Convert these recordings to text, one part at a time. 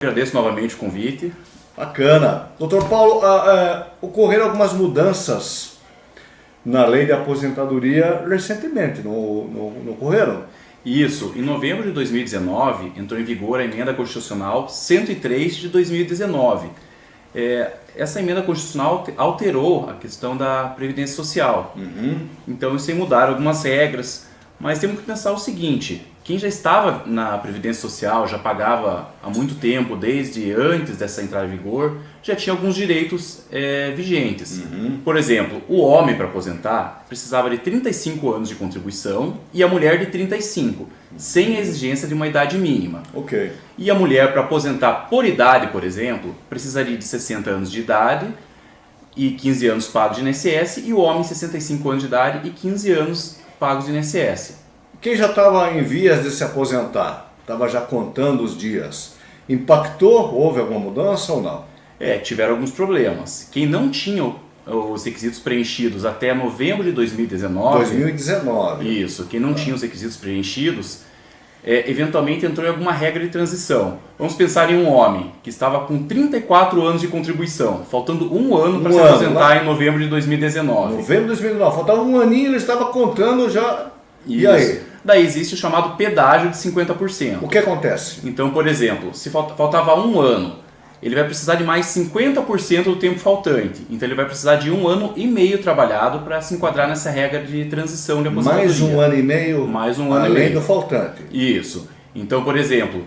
Agradeço novamente o convite. Bacana. Doutor Paulo, ocorreram algumas mudanças na lei de aposentadoria recentemente, não ocorreram? Isso, em novembro de 2019 entrou em vigor a emenda constitucional 103 de 2019. Essa emenda constitucional alterou a questão da Previdência Social. Então isso aí mudaram algumas regras, mas temos que pensar o seguinte: quem já estava na Previdência Social, já pagava há muito tempo, desde antes dessa entrada em vigor, já tinha alguns direitos vigentes. Por exemplo, o homem para aposentar precisava de 35 anos de contribuição e a mulher de 35, sem a exigência de uma idade mínima. Ok. E a mulher para aposentar por idade, por exemplo, precisaria de 60 anos de idade e 15 anos pagos de INSS, e o homem 65 anos de idade e 15 anos pagos de INSS. Quem já estava em vias de se aposentar, estava já contando os dias, impactou? Houve alguma mudança ou não? Tiveram alguns problemas. Quem não tinha os requisitos preenchidos até novembro de 2019... 2019. Isso, quem não tinha os requisitos preenchidos, eventualmente entrou em alguma regra de transição. Vamos pensar em um homem que estava com 34 anos de contribuição, faltando um ano para se aposentar em novembro de 2019. Novembro de 2019, faltava um aninho, ele estava contando já. Isso. E aí? Daí existe o chamado pedágio de 50%. O que acontece? Então, por exemplo, se faltava um ano, ele vai precisar de mais 50% do tempo faltante. Então ele vai precisar de 1 ano e meio trabalhado para se enquadrar nessa regra de transição de aposentadoria. Mais um ano e meio? Mais um ano e além meio. do faltante. Isso. Então, por exemplo,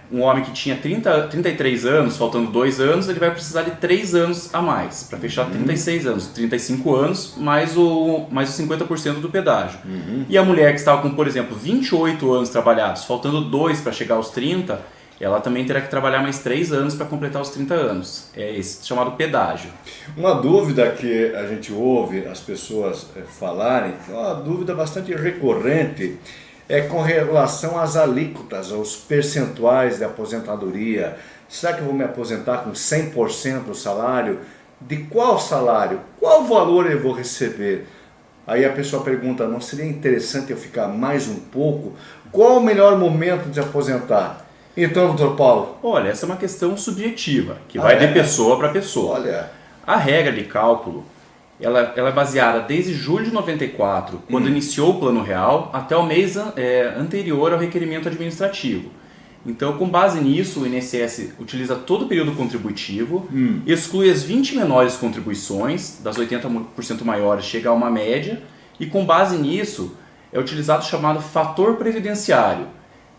um homem que tinha 33 anos, faltando 2 anos, ele vai precisar de 3 anos a mais, para fechar 36 anos, 35 anos, mais o 50% do pedágio. E a mulher que estava com, por exemplo, 28 anos trabalhados, faltando 2 para chegar aos 30, ela também terá que trabalhar mais 3 anos para completar os 30 anos. É esse chamado pedágio. Uma dúvida que a gente ouve as pessoas falarem, uma dúvida bastante recorrente, é com relação às alíquotas, aos percentuais de aposentadoria. Será que eu vou me aposentar com 100% do salário? De qual salário? Qual valor eu vou receber? Aí a pessoa pergunta, não seria interessante eu ficar mais um pouco? Qual o melhor momento de aposentar? Então, doutor Paulo? Olha, essa é uma questão subjetiva, que vai de pessoa para pessoa. Olha. A regra de cálculo, ela é baseada desde julho de 94, quando iniciou o Plano Real, até o mês anterior ao requerimento administrativo. Então, com base nisso, o INSS utiliza todo o período contributivo, exclui as 20 menores contribuições, das 80% maiores chega a uma média, e com base nisso é utilizado o chamado fator previdenciário,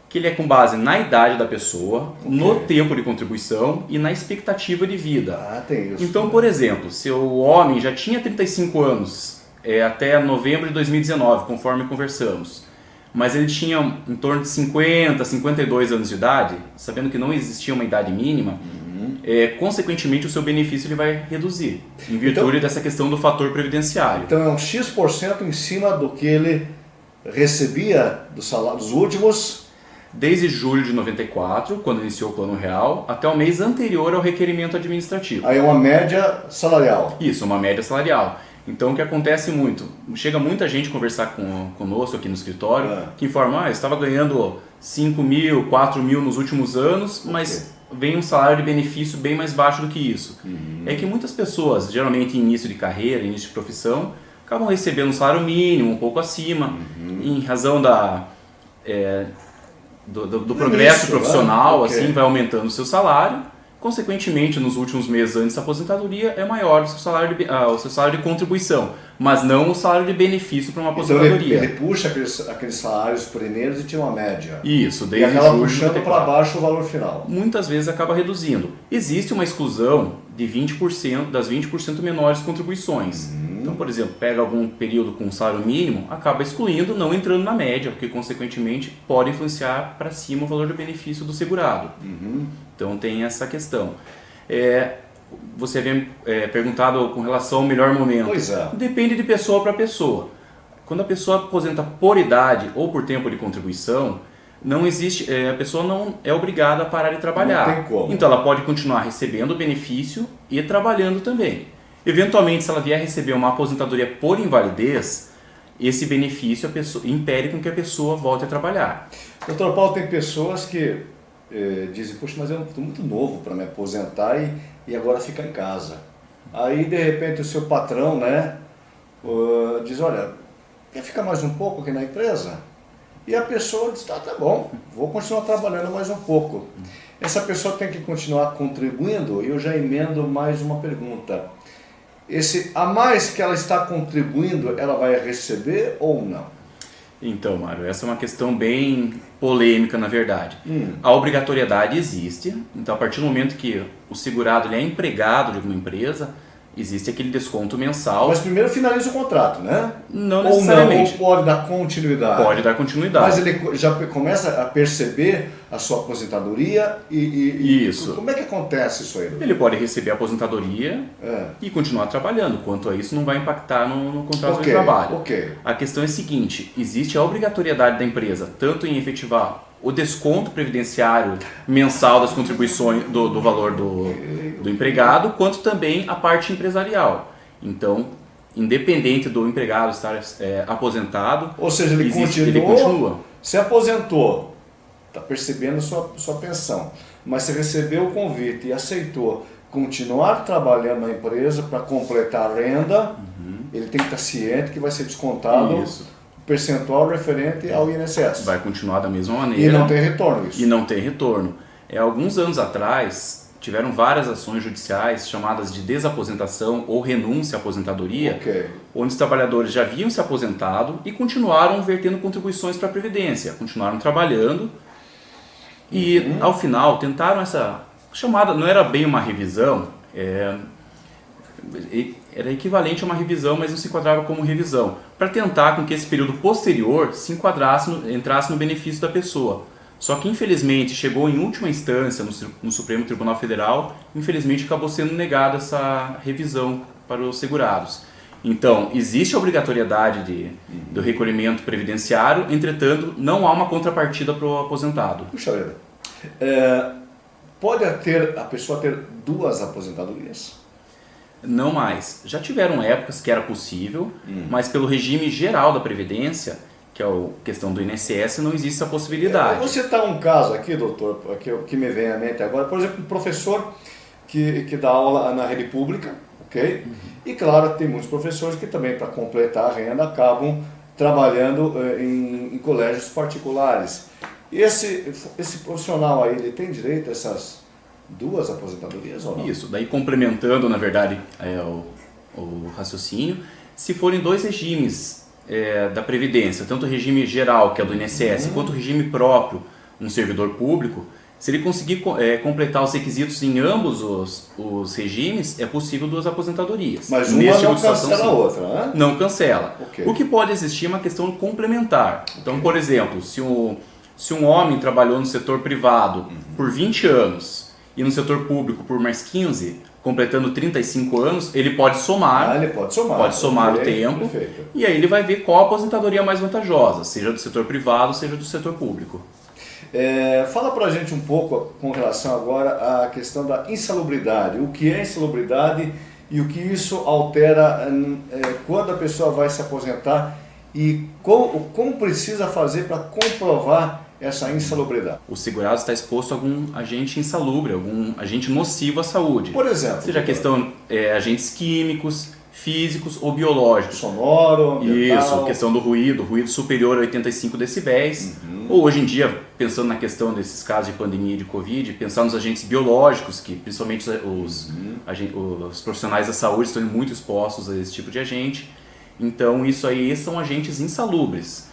que ele é com base na idade da pessoa, no tempo de contribuição e na expectativa de vida. Tem isso. Então, por exemplo, se o homem já tinha 35 anos até novembro de 2019, conforme conversamos, mas ele tinha em torno de 50, 52 anos de idade, sabendo que não existia uma idade mínima, consequentemente o seu benefício ele vai reduzir, em virtude dessa questão do fator previdenciário. Então é um X% em cima do que ele recebia do salário dos últimos... Desde julho de 94, quando iniciou o Plano Real, até o mês anterior ao requerimento administrativo. Aí é uma média salarial. Isso, uma média salarial. Então o que acontece muito, chega muita gente conversar conosco aqui no escritório, que informa, eu estava ganhando 5 mil, 4 mil nos últimos anos, mas vem um salário de benefício bem mais baixo do que isso. É que muitas pessoas, geralmente em início de carreira, início de profissão, acabam recebendo um salário mínimo, um pouco acima, em razão do progresso profissional, assim, vai aumentando o seu salário. Consequentemente, nos últimos meses antes da aposentadoria, é maior o seu salário de contribuição, mas não o salário de benefício para uma aposentadoria. Então ele puxa aqueles salários primeiros e tira uma média. Isso, E desde acaba julho de puxando 94. para baixo o valor final. Muitas vezes acaba reduzindo. Existe uma exclusão de 20% das 20% menores contribuições. Então, por exemplo, pega algum período com salário mínimo, acaba excluindo, não entrando na média, porque consequentemente pode influenciar para cima o valor do benefício do segurado. Então tem essa questão. Você havia perguntado com relação ao melhor momento. Pois é. Depende de pessoa para pessoa. Quando a pessoa aposenta por idade ou por tempo de contribuição, não existe, a pessoa não é obrigada a parar de trabalhar. Não tem como. Então ela pode continuar recebendo o benefício e trabalhando também. Eventualmente, se ela vier receber uma aposentadoria por invalidez, esse benefício impede com que a pessoa volte a trabalhar. Doutor Paulo, tem pessoas que dizem, poxa, mas eu estou muito novo para me aposentar e agora ficar em casa. Aí, de repente, o seu patrão, né, diz, olha, quer ficar mais um pouco aqui na empresa? E a pessoa diz, tá bom, vou continuar trabalhando mais um pouco. Essa pessoa tem que continuar contribuindo, e eu já emendo mais uma pergunta. Esse a mais que ela está contribuindo, ela vai receber ou não? Então, Mário, essa é uma questão bem polêmica, na verdade. A obrigatoriedade existe, então a partir do momento que o segurado ele é empregado de alguma empresa, existe aquele desconto mensal. Mas primeiro finaliza o contrato, né? Não necessariamente. Ou pode dar continuidade? Pode dar continuidade. Mas ele já começa a perceber a sua aposentadoria Isso. Como é que acontece isso aí? Ele pode receber a aposentadoria e continuar trabalhando. Quanto a isso, não vai impactar no contrato de trabalho. A questão é a seguinte, existe a obrigatoriedade da empresa, tanto em efetivar o desconto previdenciário mensal das contribuições do valor do empregado, quanto também a parte empresarial. Então, independente do empregado estar aposentado, ou seja, ele continua, se aposentou, está percebendo sua pensão, mas se recebeu o convite e aceitou continuar trabalhando na empresa para completar a renda, ele tem que estar ciente que vai ser descontado percentual referente ao INSS. Vai continuar da mesma maneira. E não tem retorno isso. E não tem retorno. Alguns anos atrás, tiveram várias ações judiciais chamadas de desaposentação ou renúncia à aposentadoria, onde os trabalhadores já haviam se aposentado e continuaram vertendo contribuições para a Previdência, continuaram trabalhando e ao final tentaram essa chamada, não era bem uma revisão, era equivalente a uma revisão, mas não se enquadrava como revisão, para tentar com que esse período posterior se enquadrasse, entrasse no benefício da pessoa. Só que infelizmente chegou em última instância no Supremo Tribunal Federal, infelizmente acabou sendo negada essa revisão para os segurados. Então, existe a obrigatoriedade do recolhimento previdenciário, entretanto, não há uma contrapartida para o aposentado. Puxa vida. Pode a pessoa ter duas aposentadorias? Não mais. Já tiveram épocas que era possível, mas pelo regime geral da Previdência, que é a questão do INSS, não existe essa possibilidade. Vou citar um caso aqui, doutor, que me vem à mente agora. Por exemplo, um professor que dá aula na rede pública, ok? E claro, tem muitos professores que também, para completar a renda, acabam trabalhando em colégios particulares. E esse profissional aí, ele tem direito a essas duas aposentadorias ou não? Isso, daí complementando, na verdade, o raciocínio, se forem dois regimes da Previdência, tanto o regime geral, que é do INSS, quanto o regime próprio, um servidor público, se ele conseguir completar os requisitos em ambos os regimes, é possível duas aposentadorias. Mas uma não cancela a outra, né? Não cancela. O que pode existir é uma questão complementar. Então, por exemplo, se um homem trabalhou no setor privado por 20 anos e no setor público por mais 15, completando 35 anos, ele pode somar. Ele pode somar. Pode somar o tempo. Perfeito. E aí ele vai ver qual a aposentadoria mais vantajosa, seja do setor privado, seja do setor público. Fala pra gente um pouco com relação agora à questão da insalubridade. O que é insalubridade e o que isso altera quando a pessoa vai se aposentar e como precisa fazer para comprovar essa insalubridade. O segurado está exposto a algum agente insalubre, algum agente nocivo à saúde. Por exemplo? Seja questão agentes químicos, físicos ou biológicos. Sonoro, ambiental. Isso, questão do ruído superior a 85 decibéis. Ou hoje em dia, pensando na questão desses casos de pandemia de Covid, pensar nos agentes biológicos, que principalmente os profissionais da saúde estão muito expostos a esse tipo de agente. Então isso aí são agentes insalubres.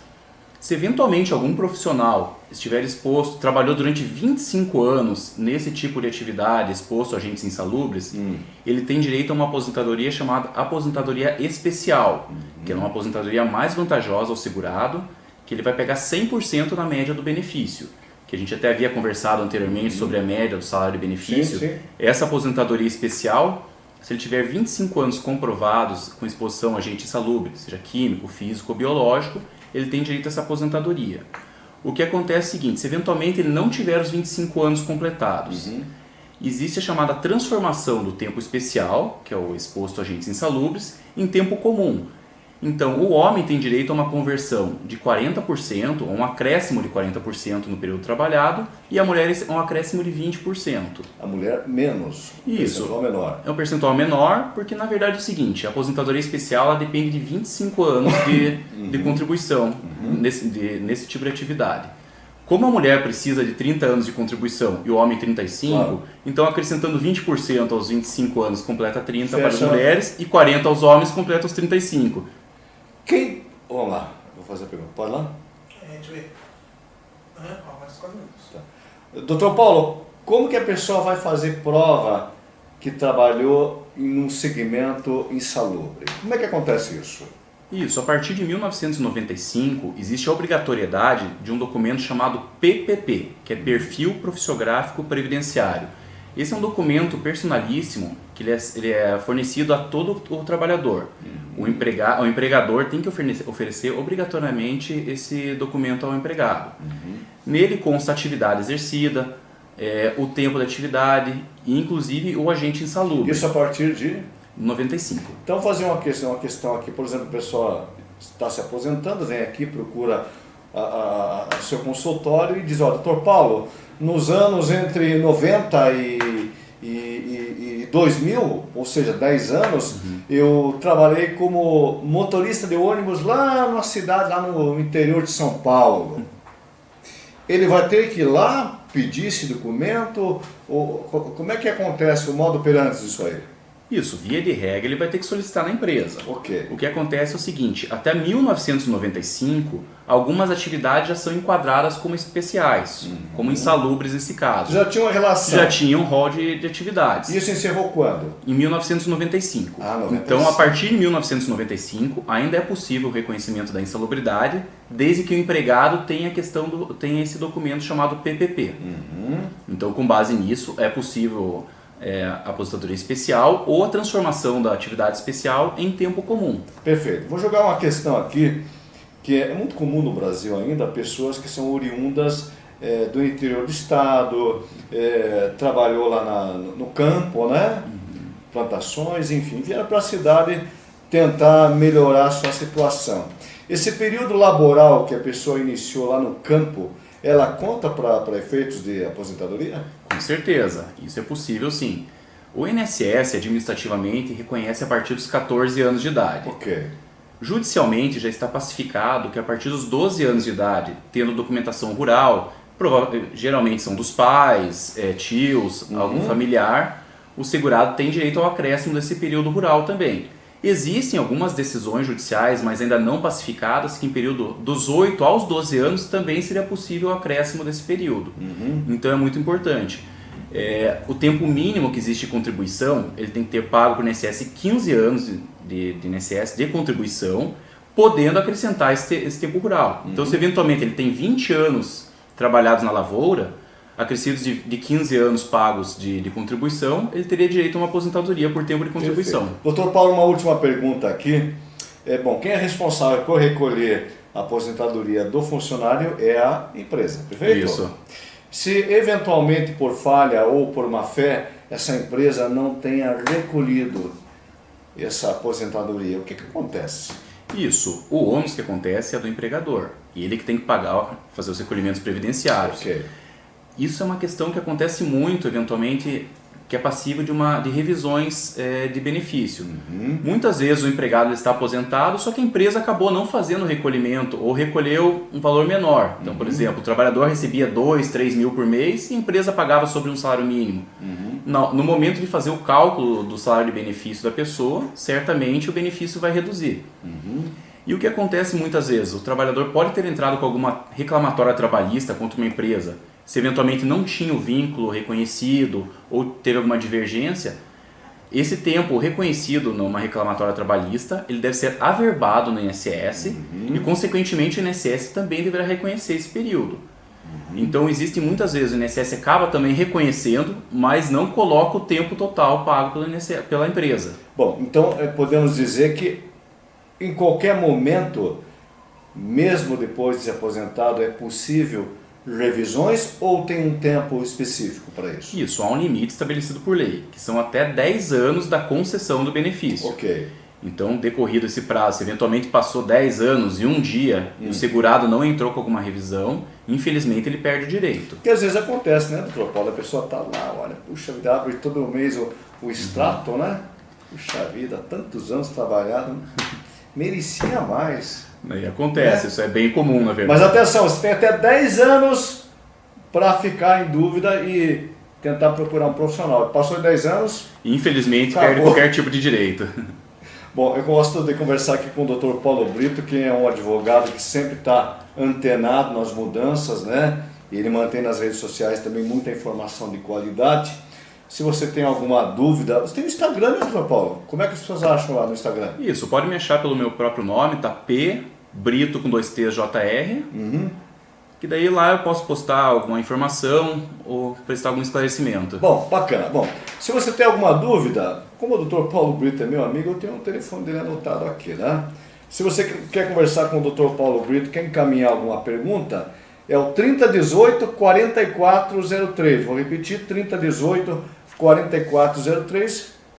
Se eventualmente algum profissional estiver exposto, trabalhou durante 25 anos nesse tipo de atividade, exposto a agentes insalubres, ele tem direito a uma aposentadoria chamada aposentadoria especial, que é uma aposentadoria mais vantajosa ao segurado, que ele vai pegar 100% na média do benefício, que a gente até havia conversado anteriormente sobre a média do salário e benefício. Sim. Essa aposentadoria especial, se ele tiver 25 anos comprovados com exposição a agente insalubre, seja químico, físico ou biológico, ele tem direito a essa aposentadoria. O que acontece é o seguinte, se eventualmente ele não tiver os 25 anos completados, existe a chamada transformação do tempo especial, que é o exposto a agentes insalubres, em tempo comum. Então, o homem tem direito a uma conversão de 40%, ou um acréscimo de 40% no período trabalhado, e a mulher um acréscimo de 20%. A mulher menos, Isso. percentual menor. É um percentual menor, porque na verdade é o seguinte, a aposentadoria especial ela depende de 25 anos de contribuição nesse tipo de atividade. Como a mulher precisa de 30 anos de contribuição e o homem 35, claro. Então acrescentando 20% aos 25 anos completa 30 Fecha. para as mulheres e 40 aos homens completa os 35. Vamos lá, vou fazer a pergunta. Pode lá? Deixa eu ver. Mais 4 minutos. Tá. Doutor Paulo, como que a pessoa vai fazer prova que trabalhou em um segmento insalubre? Como é que acontece isso? Isso, a partir de 1995 existe a obrigatoriedade de um documento chamado PPP, que é Perfil Profissiográfico Previdenciário. Esse é um documento personalíssimo que ele é fornecido a todo o trabalhador. O empregador tem que oferecer obrigatoriamente esse documento ao empregado. Nele consta a atividade exercida, o tempo da atividade e inclusive o agente insalubre. Isso a partir de 95. Então, vou fazer uma questão aqui. Por exemplo, a pessoa está se aposentando, vem aqui, procura seu consultório e diz: ó, doutor Paulo, nos anos entre 90 e 2000, ou seja, 10 anos, eu trabalhei como motorista de ônibus lá numa cidade, lá no interior de São Paulo. Ele vai ter que ir lá pedir esse documento? Ou, como é que acontece o modo operante disso aí? Isso, via de regra, ele vai ter que solicitar na empresa. Ok. O que acontece é o seguinte, até 1995, algumas atividades já são enquadradas como especiais, como insalubres nesse caso. Já tinha uma relação? Já tinha um rol de atividades. Isso encerrou quando? Em 1995. 95. Então, a partir de 1995, ainda é possível o reconhecimento da insalubridade, desde que o empregado tenha esse documento chamado PPP. Então, com base nisso, é possível a aposentadoria especial ou a transformação da atividade especial em tempo comum. Perfeito. Vou jogar uma questão aqui, que é muito comum no Brasil ainda, pessoas que são oriundas do interior do estado, trabalhou lá no campo, né? Plantações, enfim, vieram para a cidade tentar melhorar a sua situação. Esse período laboral que a pessoa iniciou lá no campo, ela conta para efeitos de aposentadoria? Com certeza, isso é possível sim. O INSS administrativamente reconhece a partir dos 14 anos de idade. Ok. Judicialmente já está pacificado que a partir dos 12 anos de idade, tendo documentação rural, geralmente são dos pais, tios, algum familiar, o segurado tem direito ao acréscimo desse período rural também. Existem algumas decisões judiciais, mas ainda não pacificadas, que em período dos 8 aos 12 anos também seria possível o acréscimo desse período. Então é muito importante. O tempo mínimo que existe de contribuição, ele tem que ter pago para o INSS 15 anos de INSS de contribuição, podendo acrescentar esse tempo rural. Então se eventualmente ele tem 20 anos trabalhados na lavoura, acrescidos de 15 anos pagos de contribuição, ele teria direito a uma aposentadoria por tempo de contribuição. Perfeito. Doutor Paulo, uma última pergunta aqui. Quem é responsável por recolher a aposentadoria do funcionário é a empresa, perfeito? Isso. Se eventualmente por falha ou por má fé, essa empresa não tenha recolhido essa aposentadoria, o que acontece? Isso. O ônus que acontece é do empregador. E ele que tem que pagar, fazer os recolhimentos previdenciários. Ok. Isso é uma questão que acontece muito, eventualmente, que é passível de revisões de benefício. Muitas vezes o empregado está aposentado, só que a empresa acabou não fazendo o recolhimento ou recolheu um valor menor. Então, por exemplo, o trabalhador recebia 2, 3 mil por mês e a empresa pagava sobre um salário mínimo. No momento de fazer o cálculo do salário de benefício da pessoa, certamente o benefício vai reduzir. E o que acontece muitas vezes? O trabalhador pode ter entrado com alguma reclamatória trabalhista contra uma empresa, se eventualmente não tinha o vínculo reconhecido ou teve alguma divergência, esse tempo reconhecido numa reclamatória trabalhista, ele deve ser averbado no INSS e, consequentemente, o INSS também deverá reconhecer esse período. Então, existem muitas vezes, o INSS acaba também reconhecendo, mas não coloca o tempo total pago pela empresa. Bom, então podemos dizer que em qualquer momento, mesmo depois de se aposentado, é possível revisões ou tem um tempo específico para isso? Isso, há um limite estabelecido por lei, que são até 10 anos da concessão do benefício. Ok. Então, decorrido esse prazo, se eventualmente passou 10 anos e um dia e o segurado não entrou com alguma revisão, infelizmente ele perde o direito. Porque às vezes acontece, né, doutor Paulo? A pessoa está lá, olha, puxa vida, abre todo mês o extrato, né? Puxa vida, tantos anos trabalhado, merecia mais. Aí acontece, isso é bem comum, na verdade. Mas atenção, você tem até 10 anos para ficar em dúvida e tentar procurar um profissional. Passou de 10 anos... Infelizmente, acabou. perde qualquer tipo de direito. Bom, eu gosto de conversar aqui com o Dr. Paulo Brito, que é um advogado que sempre está antenado nas mudanças, né? E ele mantém nas redes sociais também muita informação de qualidade. Se você tem alguma dúvida, você tem o Instagram, né, Dr. Paulo? Como é que as pessoas acham lá no Instagram? Isso, pode me achar pelo meu próprio nome, tá? P, Brito com 2 T's, JR. Que daí lá eu posso postar alguma informação ou prestar algum esclarecimento. Bom, bacana. Bom, se você tem alguma dúvida, como o Dr. Paulo Brito é meu amigo, eu tenho o telefone dele anotado aqui, né? Se você quer conversar com o Dr. Paulo Brito, quer encaminhar alguma pergunta, é o 3018-4403. Vou repetir, 3018-4403.